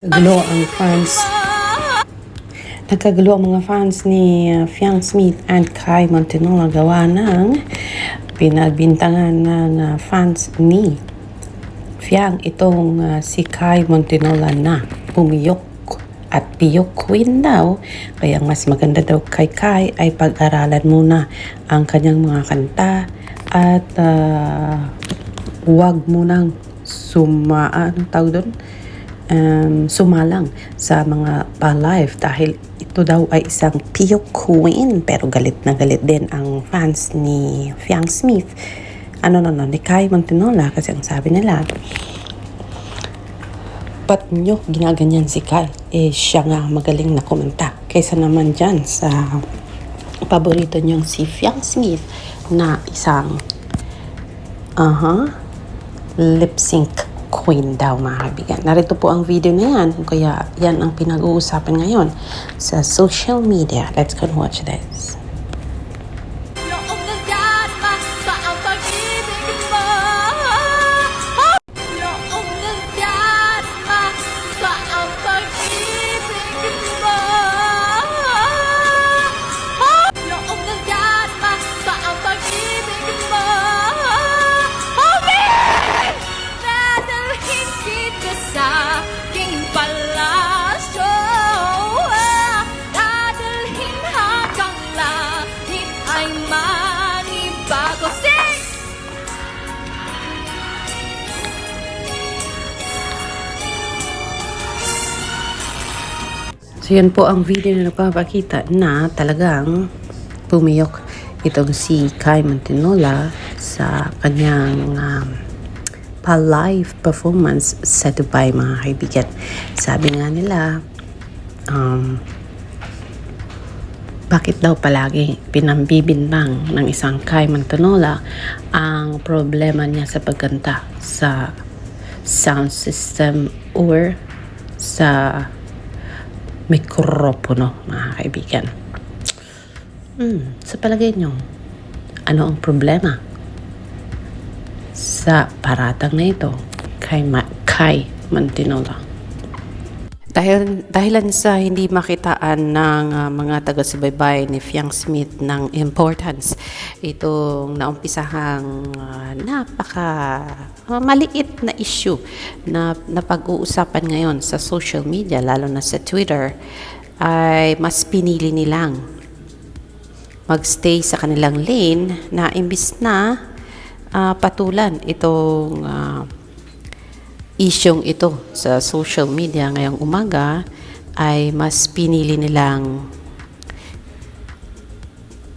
Nagkagulo ang fans. Nagkagulo ang mga fans ni Fiang Smith and Kai Montinola gawa ng pinagbintangan ng fans ni Fiang itong si Kai Montinola na pumiyok at piyok queen daw. Kaya mas maganda daw kay Kai ay pag-aralan muna ang kanyang mga kanta at huwag munang sumalang sa mga pa-live dahil ito daw ay isang piyok queen. Pero galit na galit din ang fans ni Fiang Smith ni Kai Montinola kasi ang sabi nila, ba't nyo ginaganyan si Kai? Siya nga magaling na kumanta kaysa naman dyan sa paborito nyong si Fiang Smith na isang lip sync queen daw, mga kaibigan. Narito po ang video na yan. Kaya yan ang pinag-uusapan ngayon sa social media. Let's go and watch this. So yan po ang video na nagpapakita na talagang pumiyok itong si Kai Montinola sa kanyang pa-live performance sa Dubai, mga kaibigan. Sabi nga nila, bakit daw palagi pinambibintang ng isang Kai Montinola ang problema niya sa pagkanta, sa sound system or sa mikropono, mga kaibigan. Sa palagay nyo, ano ang problema sa paratang na ito kay Kai Montinola? Dahilan sa hindi makitaan ng mga taga-subaybay ni Fiang Smith ng importance itong naumpisahang maliit na issue na napag-uusapan ngayon sa social media, lalo na sa Twitter, ay mas pinili nilang magstay sa kanilang lane na imbis na patulan itong isyong ito sa social media ngayong umaga, ay mas pinili nilang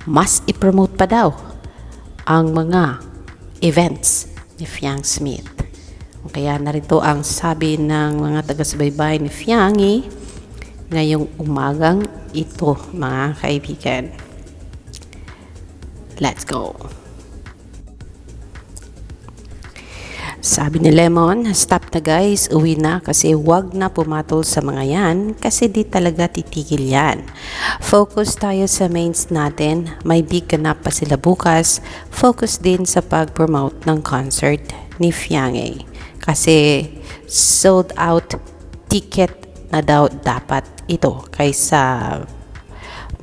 mas i-promote pa daw ang mga events ni Fiang Smith. Kaya narito ang sabi ng mga taga-subaybay ni Fiangi ngayong umagang ito, mga kaibigan. Let's go! Sabi ni Lemon, stop na guys, uwi na kasi wag na pumatol sa mga yan kasi di talaga titigil yan. Focus tayo sa mains natin, may big ganap pa sila bukas. Focus din sa pag-promote ng concert ni Fiangi kasi sold out ticket na daw dapat ito kaysa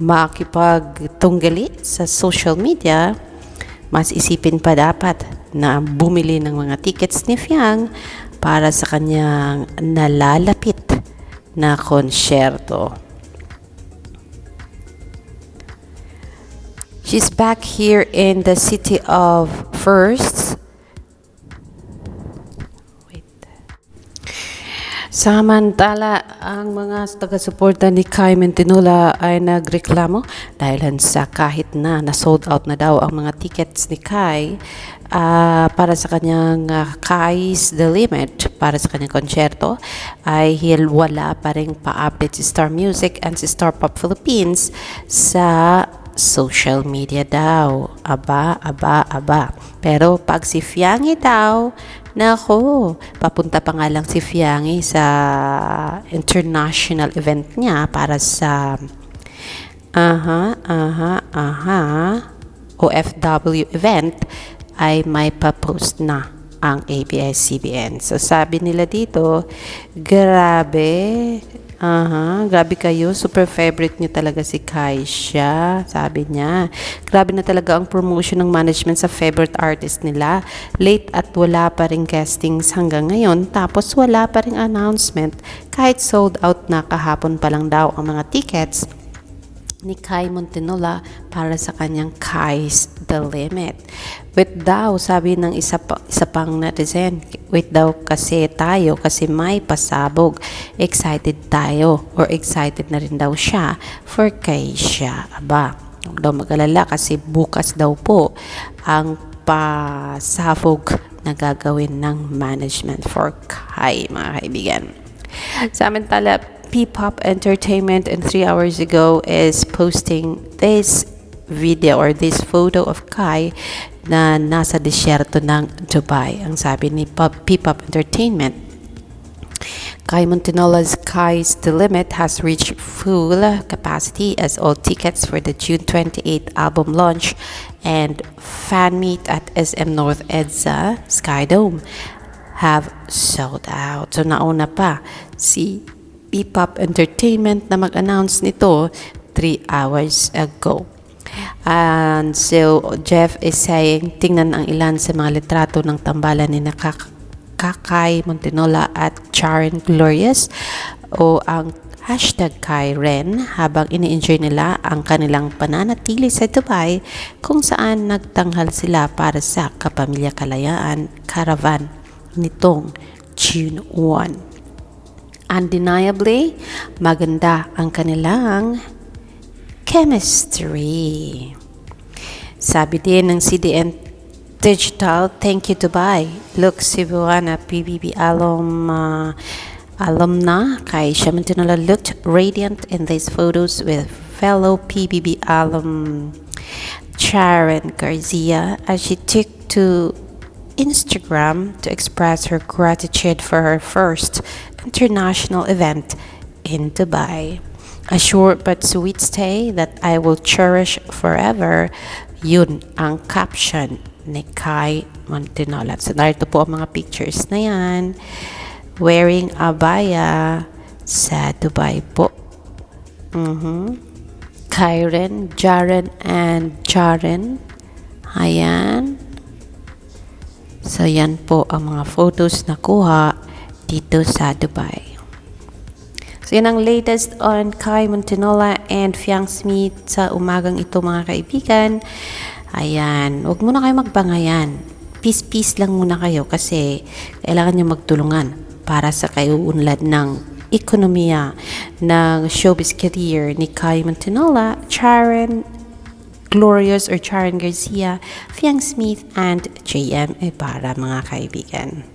makipagtunggali sa social media. Mas isipin pa dapat na bumili ng mga tickets ni Fiang para sa kanyang nalalapit na konsyerto. She's back here in the city of Firsts. Samantala, ang mga taga-suporta ni Kai Montinola ay nagreklamo dahil sa kahit na sold out na daw ang mga tickets ni Kai para sa kanyang Kai's The Limit, para sa kanyang konsyerto, ay wala pa rin pa-update si Star Music and si Star Pop Philippines sa social media daw. Aba. Pero pag si Fiangi daw, nako, papunta pa nga lang si Fiangi sa international event niya para sa OFW event, ay may pa-post na ang ABS-CBN. So sabi nila dito, grabe, grabe kayo, super favorite nyo talaga si Kaisha, sabi niya. Grabe na talaga ang promotion ng management sa favorite artist nila. Late at wala pa rin castings hanggang ngayon, tapos wala pa rin announcement kahit sold out na kahapon pa lang daw ang mga tickets ni Kai Montinola para sa kanyang Kai's The Limit. Wait daw, sabi ng isa pang netizen, wait daw kasi tayo kasi may pasabog. Excited tayo or excited na rin daw siya for Kaisha. Aba, huwag daw mag-alala kasi bukas daw po ang pasabog na gagawin ng management for Kai, mga kaibigan. Samantala, P-Pop Entertainment and 3 hours ago is posting this video or this photo of Kai na nasa disyerto ng Dubai. Ang sabi ni P-Pop Entertainment, Kai Montinola's Kai's The Limit has reached full capacity as all tickets for the June 28 album launch and fan meet at SM North EDSA Skydome have sold out. So nauna pa si P-Pop Entertainment na mag-announce nito 3 hours ago. And so Jeff is saying, tingnan ang ilan sa mga litrato ng tambalan ni Kai Montinola at Charin Glorious o ang hashtag Kairen habang ini-enjoy nila ang kanilang pananatili sa Dubai kung saan nagtanghal sila para sa Kapamilya Kalayaan Caravan nitong June 1. Undeniably, maganda ang kanilang chemistry. Sabi din ng CDN Digital, thank you Dubai. Look, Cebuana PBB alumna Kaisha Montinola looked radiant in these photos with fellow PBB alum Charin Garcia as she took to Instagram to express her gratitude for her first international event in Dubai. A short but sweet stay that I will cherish forever. Yun ang caption ni Kai Montinola. So narito po ang mga pictures na yan. Wearing abaya sa Dubai po. Kairen, Jaren, and Jaren. Ayan. So yan po ang mga photos na kuha dito sa Dubai. So yan ang latest on Kai Montinola and Fiang Smith sa umagang ito, mga kaibigan. Ayan, huwag muna kayo magbangayan. Peace lang muna kayo kasi kailangan nyo magtulungan para sa kaiunlad ng ekonomiya ng showbiz career ni Kai Montinola, Charin Glorious or Charin Garcia, Fiang Smith, and JM Ibarra, mga kaibigan.